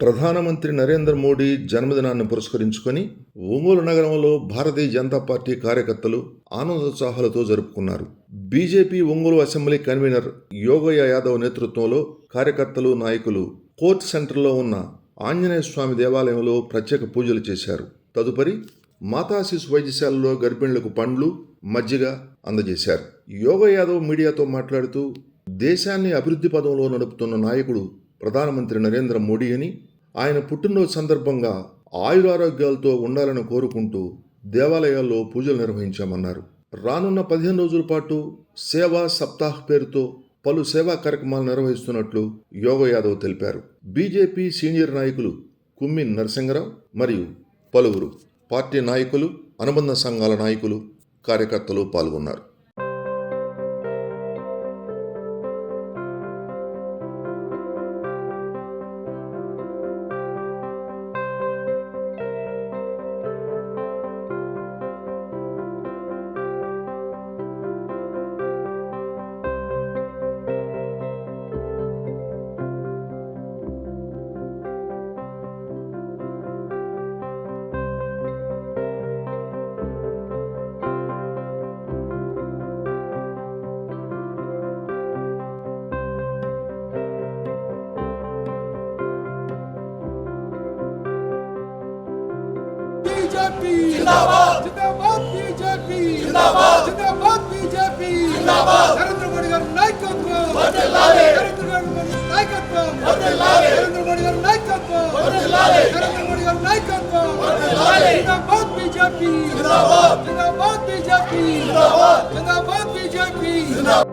ప్రధానమంత్రి నరేంద్ర మోడీ జన్మదినాన్ని పురస్కరించుకొని ఒంగోలు నగరంలో భారతీయ జనతా పార్టీ కార్యకర్తలు ఆనందోత్సాహాలతో జరుపుకున్నారు. BJP Ongole assembly convener Yogaiah Yadav నేతృత్వంలో కార్యకర్తలు, నాయకులు కోర్ట్ సెంటర్లో ఉన్న ఆంజనేయ స్వామి దేవాలయంలో ప్రత్యేక పూజలు చేశారు. తదుపరి మాతా శిశు వైద్యశాలలో గర్భిణులకు పండ్లు, మజ్జిగ అందజేశారు. యోగయ్య యాదవ్ మీడియాతో మాట్లాడుతూ, దేశాన్ని అభివృద్ధి పదంలో నడుపుతున్న నాయకుడు ప్రధానమంత్రి నరేంద్ర మోడీ అని, ఆయన పుట్టినరోజు సందర్భంగా ఆయురారోగ్యాలతో ఉండాలని కోరుకుంటూ దేవాలయాల్లో పూజలు నిర్వహించామన్నారు. రానున్న 15 రోజుల పాటు సేవా సప్తాహ్ పేరుతో పలు సేవా కార్యక్రమాలు నిర్వహిస్తున్నట్లు యోగ యాదవ్ తెలిపారు. బీజేపీ సీనియర్ నాయకులు కుమ్మి నరసింగరావు మరియు పలువురు పార్టీ నాయకులు, అనుబంధ సంఘాల నాయకులు, కార్యకర్తలు పాల్గొన్నారు. बीजेपी जिंदाबाद जिंदाबाद बीजेपी जिंदाबाद जिंदाबाद बीजेपी जिंदाबाद नरेंद्र मोदी गाరి నాయకత్వం వర్ధిల్లాలి नरेंद्र मोदी गाరి నాయకత్వం వర్ధిల్లాలి नरेंद्र मोदी गाరి నాయకత్వం వర్ధిల్లాలి नरेंद्र मोदी गाరి నాయకత్వం వర్ధిల్లాలి जिंदाबाद बीजेपी जिंदाबाद जिंदाबाद बीजेपी जिंदाबाद जिंदाबाद बीजेपी जिंदाबाद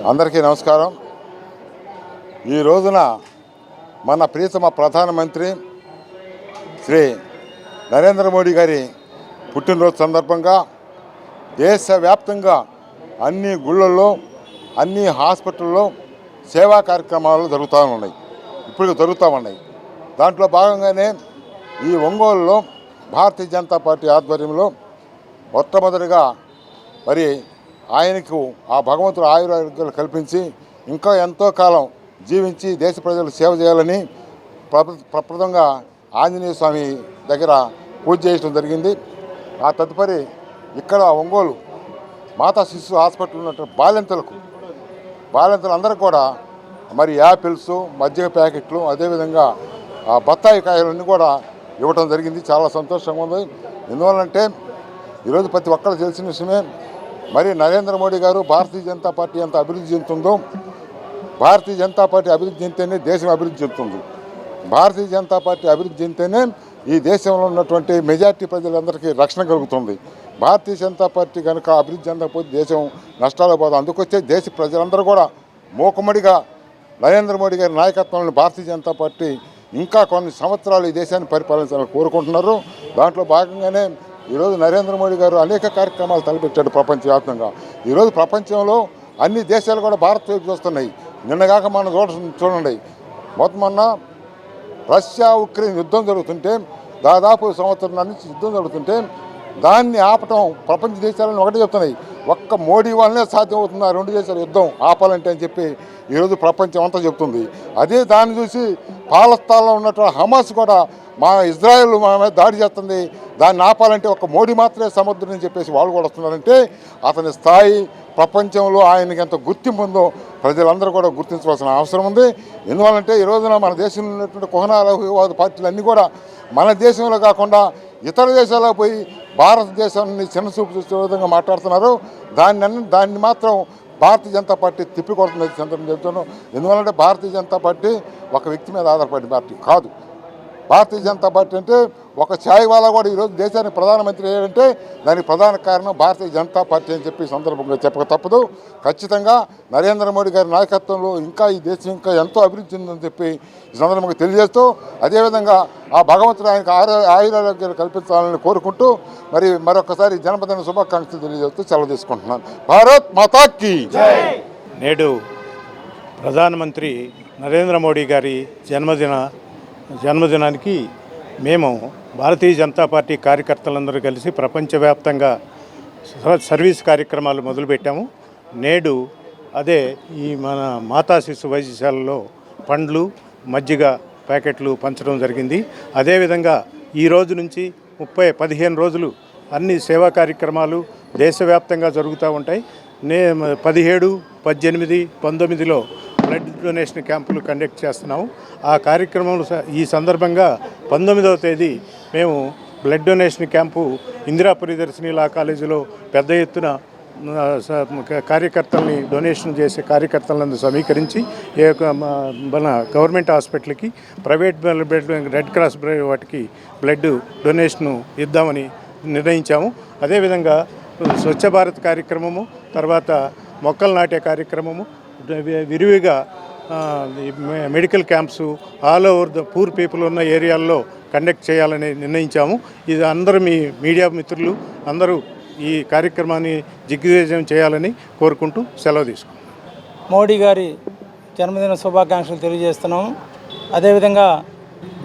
అందరికీ నమస్కారం. ఈ రోజున మన ప్రియతమ ప్రధానమంత్రి శ్రీ నరేంద్ర మోడీ గారి పుట్టినరోజు సందర్భంగా దేశవ్యాప్తంగా అన్ని గుళ్ళల్లో, అన్ని హాస్పిటల్లో సేవా కార్యక్రమాలు జరుగుతూ ఉన్నాయి. దాంట్లో భాగంగానే ఈ ఒంగోలులో భారతీయ జనతా పార్టీ ఆధ్వర్యంలో మొట్టమొదటిగా మరి ఆయనకు ఆ భగవంతుడు ఆయురారోగ్యాలు కల్పించి ఇంకా ఎంతో కాలం జీవించి దేశ ప్రజలకు సేవ చేయాలని ప్రప్రదంగా ఆంజనేయ స్వామి దగ్గర పూజ చేయడం జరిగింది. ఆ తదుపరి ఇక్కడ ఒంగోలు మాతా శిశు హాస్పిటల్ ఉన్నటువంటి బాలింతలందరికీ కూడా మరి యాపిల్స్, మజ్జిగ ప్యాకెట్లు, అదేవిధంగా ఆ బత్తాయి కాయలన్నీ కూడా ఇవ్వటం జరిగింది. చాలా సంతోషంగా ఉంది. ఎందువల్లంటే ఈరోజు ప్రతి ఒక్కరు తెలిసిన విషయమే, మరి నరేంద్ర మోడీ గారు భారతీయ జనతా పార్టీ ఎంత అభివృద్ధి చెందుతుందో, భారతీయ జనతా పార్టీ అభివృద్ధి చెందితేనే దేశం అభివృద్ధి చెందుతుంది. భారతీయ జనతా పార్టీ అభివృద్ధి చెందితేనే ఈ దేశంలో ఉన్నటువంటి మెజార్టీ ప్రజలందరికీ రక్షణ కలుగుతుంది. భారతీయ జనతా పార్టీ కనుక అభివృద్ధి చెందకపోతే దేశం నష్టాలు పోతుంది. అందుకొచ్చే దేశ ప్రజలందరూ కూడా మూకుమ్మడిగా నరేంద్ర మోడీ గారి నాయకత్వంలో భారతీయ జనతా పార్టీ ఇంకా కొన్ని సంవత్సరాలు ఈ దేశాన్ని పరిపాలించాలని కోరుకుంటున్నారు. దాంట్లో భాగంగానే ఈరోజు నరేంద్ర మోడీ గారు అనేక కార్యక్రమాలు తలపెట్టాడు ప్రపంచవ్యాప్తంగా. ఈరోజు ప్రపంచంలో అన్ని దేశాలు కూడా భారత్ వైపు చూస్తున్నాయి. నిన్నగాక మనం చూడండి, మొన్న రష్యా ఉక్రెయిన్ యుద్ధం జరుగుతుంటే, దాదాపు సంవత్సరం నుంచి యుద్ధం జరుగుతుంటే దాన్ని ఆపటం ప్రపంచ దేశాలను ఒకటే చెప్తున్నాయి. ఒక్క మోడీ వల్లనే సాధ్యమవుతుంది ఆ రెండు దేశాల యుద్ధం ఆపాలంటే అని చెప్పి ఈరోజు ప్రపంచం అంతా చెప్తుంది. అదే దాన్ని చూసి పాలస్తాన్లో ఉన్నటువంటి హమాస్ కూడా మా ఇజ్రాయెల్ మా మీద దాడి చేస్తుంది, దాన్ని ఆపాలంటే ఒక మోడీ మాత్రమే సమర్థుడని చెప్పేసి వాళ్ళు కూడా వస్తున్నారంటే అతని స్థాయి ప్రపంచంలో ఆయనకి ఎంత గుర్తింపు ఉందో ప్రజలందరూ కూడా గుర్తించవలసిన అవసరం ఉంది. ఎందువల్లంటే ఈ రోజున మన దేశంలో ఉన్నటువంటి కుహనాలవాద పార్టీలన్నీ కూడా మన దేశంలో కాకుండా ఇతర దేశాలకు పోయి భారతదేశాన్ని చిన్నచూపు చూసే విధంగా మాట్లాడుతున్నారు. దాన్ని మాత్రం భారతీయ జనతా పార్టీ తిప్పికొడుతుంది సందర్భం చెప్తున్నాను. ఎందువల్లంటే భారతీయ జనతా పార్టీ ఒక వ్యక్తి మీద ఆధారపడిన పార్టీ కాదు. భారతీయ జనతా పార్టీ అంటే ఒక ఛాయ్ వాలా కూడా ఈరోజు దేశానికి ప్రధానమంత్రి అయ్యాడంటే దానికి ప్రధాన కారణం భారతీయ జనతా పార్టీ అని చెప్పి సందర్భంగా చెప్పక తప్పదు. ఖచ్చితంగా నరేంద్ర మోడీ గారి నాయకత్వంలో ఇంకా ఈ దేశం ఇంకా ఎంతో అభివృద్ధి చెందని చెప్పి ఈ సందర్భంగా తెలియజేస్తూ, అదేవిధంగా ఆ భగవంతుడు ఆయనకు ఆయురారోగ్యాలు కల్పించాలని కోరుకుంటూ మరొకసారి జన్మదిన శుభాకాంక్షలు తెలియజేస్తూ సెలవు తీసుకుంటున్నాను. భారత్ మాతాకి నేడు ప్రధానమంత్రి నరేంద్ర మోడీ గారి జన్మదినానికి మేము భారతీయ జనతా పార్టీ కార్యకర్తలందరూ కలిసి ప్రపంచవ్యాప్తంగా సర్వీస్ కార్యక్రమాలు మొదలుపెట్టాము. నేడు అదే ఈ మన మాతా శిశు వైద్యశాలలో పండ్లు, మజ్జిగ ప్యాకెట్లు పంచడం జరిగింది. అదేవిధంగా ఈ రోజు నుంచి 15 రోజులు అన్ని సేవా కార్యక్రమాలు దేశవ్యాప్తంగా జరుగుతూ ఉంటాయి. 17, 18, 19లో బ్లడ్ డొనేషన్ క్యాంపులు కండక్ట్ చేస్తున్నాము. ఆ కార్యక్రమంలో ఈ సందర్భంగా 19వ తేదీ మేము blood donation camp Indira Priyadarshini law కాలేజీలో పెద్ద ఎత్తున కార్యకర్తల్ని డొనేషన్ చేసే కార్యకర్తలను సమీకరించి మన గవర్నమెంట్ హాస్పిటల్కి, ప్రైవేట్ రెడ్ క్రాస్ వాటికి బ్లడ్ డొనేషన్ ఇద్దామని నిర్ణయించాము. అదేవిధంగా స్వచ్ఛ భారత్ కార్యక్రమము, తర్వాత మొక్కలు నాటే కార్యక్రమము, విరివిగా medical camps all over the poor people ఉన్న ఏరియాల్లో కండక్ట్ చేయాలని నిర్ణయించాము. ఇది అందరూ మీ మీడియా మిత్రులు అందరూ ఈ కార్యక్రమాన్ని దిగ్విజయం చేయాలని కోరుకుంటూ సెలవు తీసుకుంటాం. మోడీ గారి జన్మదిన శుభాకాంక్షలు తెలియజేస్తున్నాము. అదేవిధంగా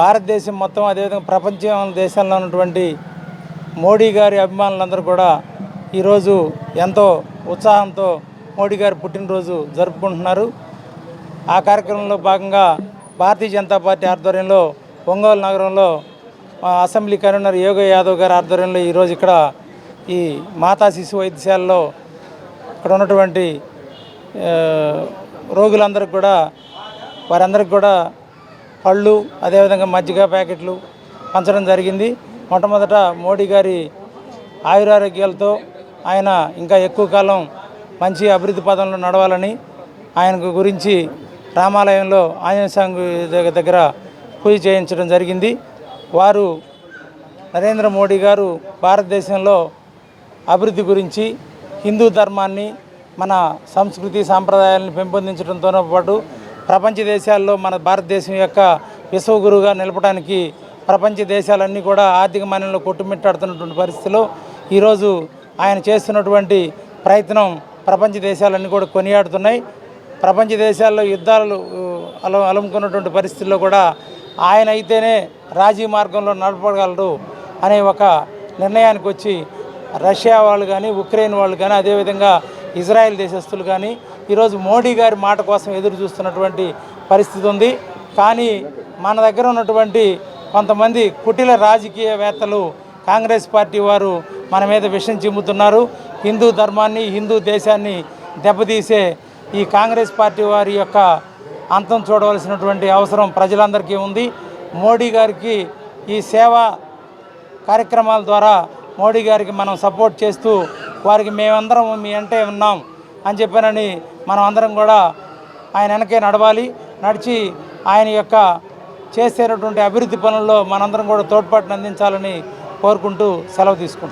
భారతదేశం మొత్తం, అదేవిధంగా ప్రపంచ దేశాల్లో ఉన్నటువంటి మోడీ గారి అభిమానులందరూ కూడా ఈరోజు ఎంతో ఉత్సాహంతో మోడీ గారి పుట్టినరోజు జరుపుకుంటున్నారు. ఆ కార్యక్రమంలో భాగంగా భారతీయ జనతా పార్టీ ఆధ్వర్యంలో ఒంగోలు నగరంలో అసెంబ్లీ కన్వీనర్ యోగి యాదవ్ గారి ఆధ్వర్యంలో ఈరోజు ఇక్కడ ఈ మాతా శిశు వైద్యశాలలో ఇక్కడ ఉన్నటువంటి రోగులందరికీ కూడా వారందరికీ కూడా పళ్ళు, అదేవిధంగా మజ్జిగ ప్యాకెట్లు పంచడం జరిగింది. మొట్టమొదట మోడీ గారి ఆయురారోగ్యాలతో ఆయన ఇంకా ఎక్కువ కాలం మంచి అభివృద్ధి పదంలో నడవాలని ఆయన గురించి రామాలయంలో ఆంజనేయ స్వామి దగ్గర పూజ చేయించడం జరిగింది. వారు నరేంద్ర మోడీ గారు భారతదేశంలో అభివృద్ధి గురించి, హిందూ ధర్మాన్ని, మన సంస్కృతి సాంప్రదాయాలను పెంపొందించడంతో పాటు ప్రపంచ దేశాల్లో మన భారతదేశం యొక్క విశ్వగురువుగా నిలపడానికి ప్రపంచ దేశాలన్నీ కూడా ఆర్థిక మాన్యంలో కొట్టుమిట్టాడుతున్నటువంటి పరిస్థితిలో ఈరోజు ఆయన చేస్తున్నటువంటి ప్రయత్నం ప్రపంచ దేశాలన్నీ కూడా కొనియాడుతున్నాయి. ప్రపంచ దేశాల్లో యుద్ధాలు అలుముకున్నటువంటి పరిస్థితుల్లో కూడా ఆయన అయితేనే రాజీ మార్గంలో నడపగలరు అనే ఒక నిర్ణయానికి వచ్చి రష్యా వాళ్ళు కానీ, ఉక్రెయిన్ వాళ్ళు కానీ, అదేవిధంగా ఇజ్రాయెల్ దేశస్తులు కానీ ఈరోజు మోడీ గారి మాట కోసం ఎదురు చూస్తున్నటువంటి పరిస్థితి ఉంది. కానీ మన దగ్గర ఉన్నటువంటి కొంతమంది కుటిల రాజకీయవేత్తలు కాంగ్రెస్ పార్టీ వారు మన మీద విషం చిమ్ముతున్నారు. హిందూ ధర్మాన్ని, హిందూ దేశాన్ని దెబ్బతీసే ఈ కాంగ్రెస్ పార్టీ వారి యొక్క అంతం చూడవలసినటువంటి అవసరం ప్రజలందరికీ ఉంది. మోడీ గారికి ఈ సేవా కార్యక్రమాల ద్వారా మోడీ గారికి మనం సపోర్ట్ చేస్తూ వారికి మేమందరం మీ అంటే ఉన్నాం అని చెప్పానని మనం అందరం కూడా ఆయన వెనకే నడవాలి. నడిచి ఆయన యొక్క చేసేటటువంటి అభివృద్ధి పనుల్లో మనందరం కూడా తోడ్పాటును అందించాలని కోరుకుంటూ సెలవు తీసుకుంటున్నాం.